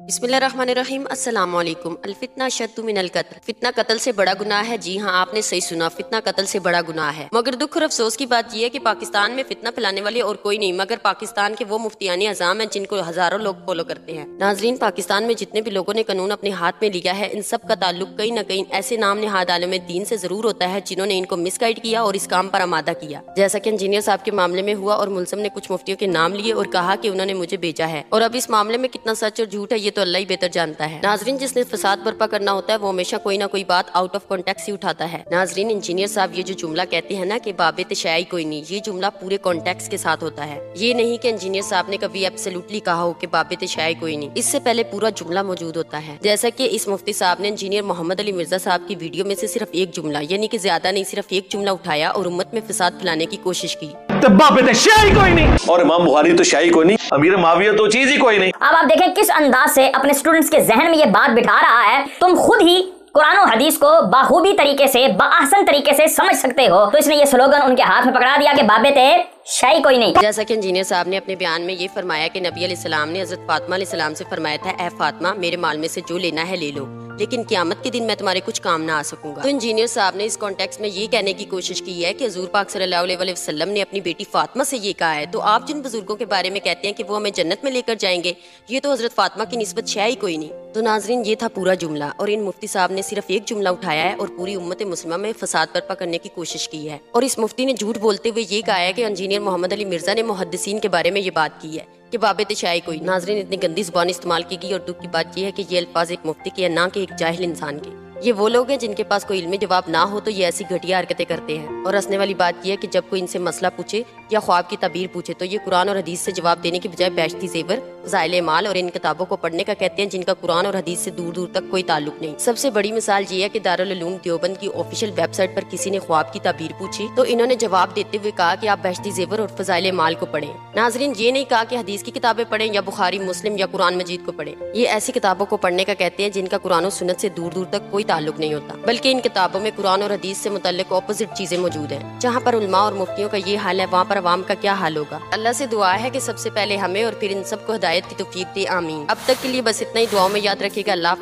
बिस्मिल्लाहिर्रहमानिर्रहीम। अस्सलाम वालेकुम। अल-फितना अशद्दु मिनल कत्ल। फितना कत्ल से बड़ा गुनाह है। जी हाँ, आपने सही सुना, फितना कत्ल से बड़ा गुनाह है। मगर दुख और अफसोस की बात यह है कि पाकिस्तान में फितना फैलाने वाले और कोई नहीं मगर पाकिस्तान के वो मुफ्तियानी अज़ाम हैं जिनको हजारों लोग फॉलो करते हैं। नाजरीन, पाकिस्तान में जितने भी लोगों ने कानून अपने हाथ में लिया है, इन सब का ताल्लुक कहीं न कहीं ऐसे नाम निहाद आलम दीन से जरूर होता है जिन्होंने इनको मिसगाइड किया और इस काम पर आमादा किया, जैसा कि इंजीनियर साहब के मामले में हुआ। और मुलज़म ने कुछ मुफ्तियों के नाम लिए और कहा कि उन्होंने मुझे भेजा है, और अब इस मामले में कितना सच और झूठ है ये तो अल्लाह ही बेहतर जानता है। नाजरीन, जिसने फसाद बर्पा करना होता है वो हमेशा कोई ना कोई बात आउट ऑफ कॉन्टेक्स्ट ही उठाता है। नाजरीन, इंजीनियर साहब ये जो जुमला कहते हैं ना कि बाबे तशाई कोई नहीं, ये जुमला पूरे कॉन्टेक्स्ट के साथ होता है। ये नहीं कि इंजीनियर साहब ने कभी एब्सोल्युटली कहा हो कि बाबे तशाई कोई नहीं, इससे पहले पूरा जुमला मौजूद होता है। जैसा कि इस मुफ्ती साहब ने इंजीनियर मोहम्मद अली मिर्जा साहब की वीडियो में से सिर्फ एक जुमला, यानी कि ज्यादा नहीं, सिर्फ एक जुमला उठाया और उम्मत में फसाद फैलाने की कोशिश की। कोई नहीं, और इमाम बुखारी तो शाही कोई नहीं, अमीर माविया तो चीज ही कोई नहीं। अब आप देखें किस अंदाज से अपने स्टूडेंट्स के जहन में ये बात बिठा रहा है। तुम खुद ही कुरान और हदीस को बाखूबी तरीके से, बाअहसन तरीके से समझ सकते हो, तो इसने ये स्लोगन उनके हाथ में पकड़ा दिया कि बाबे ते शाही कोई नहीं। जैसा कि इंजीनियर साहब ने अपने बयान में ये फरमाया कि नबी अलैहिस्सलाम ने हजरत फातिमा अलैहिस्सलाम से फरमाया था, ए फातिमा, मेरे माल में से जो लेना है ले लो, लेकिन क़यामत के दिन मैं तुम्हारे कुछ काम ना आ सकूंगा। तो इंजीनियर साहब ने इस कॉन्टेक्स्ट में ये कहने की कोशिश की है कि हुजूर पाक सल्लल्लाहु अलैहि वसल्लम ने अपनी बेटी फातिमा से ये कहा है, तो आप जिन बुजुर्गों के बारे में कहते हैं कि वो हमें जन्नत में लेकर जाएंगे, ये तो हजरत फातिमा की निस्बत है ही कोई नहीं। तो नाजरीन, ये था पूरा जुमला, और इन मुफ्ती साहब ने सिर्फ एक जुमला उठाया है और पूरी उम्मत मुस्लिमा में फसाद बर्पा करने की कोशिश की है। और इस मुफ्ती ने झूठ बोलते हुए ये कहा है कि इंजीनियर मोहम्मद अली मिर्जा ने मुहद्दिसीन के बारे में ये बात की है कि बाबे तशाई कोई। नाजरीन, इतनी गंदी जुबान इस्तेमाल की गई, और दुख की बात यह है कि ये अल्फाज एक मुफ्ती के, ना कि एक जाहिल इंसान के। ये वो लोग हैं जिनके पास कोई इल्मी जवाब ना हो तो ये ऐसी घटिया हरकतें करते हैं। और हंसने वाली बात यह है कि जब कोई इनसे मसला पूछे या ख्वाब की ताबीर पूछे तो ये कुरान और हदीस से जवाब देने की बजाय बेहश्ती ज़ेवर, फ़ज़ाइल माल और इन किताबों को पढ़ने का कहते हैं जिनका कुरान और हदीस से दूर दूर तक कोई ताल्लुक नहीं। सबसे बड़ी मिसाल ये है कि दारुल उलूम देवबंद की ऑफिशियल वेबसाइट पर किसी ने ख्वाब की ताबीर पूछी तो इन्होंने जवाब देते हुए कहा कि आप बेहश्ती ज़ेवर और फ़ज़ाइल माल को पढ़ें। नाजरीन, ये नहीं कहा कि हदीस की किताबें पढ़ें या बुखारी, मुस्लिम या कुरान मजीद को पढ़ें। ये ऐसी किताबों को पढ़ने का कहते हैं जिनका कुरान और सुन्नत से दूर दूर तक कोई ताल्लुक नहीं होता, बल्कि इन किताबों में कुरान और हदीस से मुतल्लिक ऑपोजिट चीजें मौजूद हैं। जहाँ पर उलमा और मुफ्तियों का ये हाल है, वहाँ पर अवाम का क्या हाल होगा। अल्लाह से दुआ है कि सबसे पहले हमें और फिर इन सबको हिदायत की तौफीक दे, आमीन। अब तक के लिए बस इतना ही। दुआओं में याद रखिएगा। अल्लाह।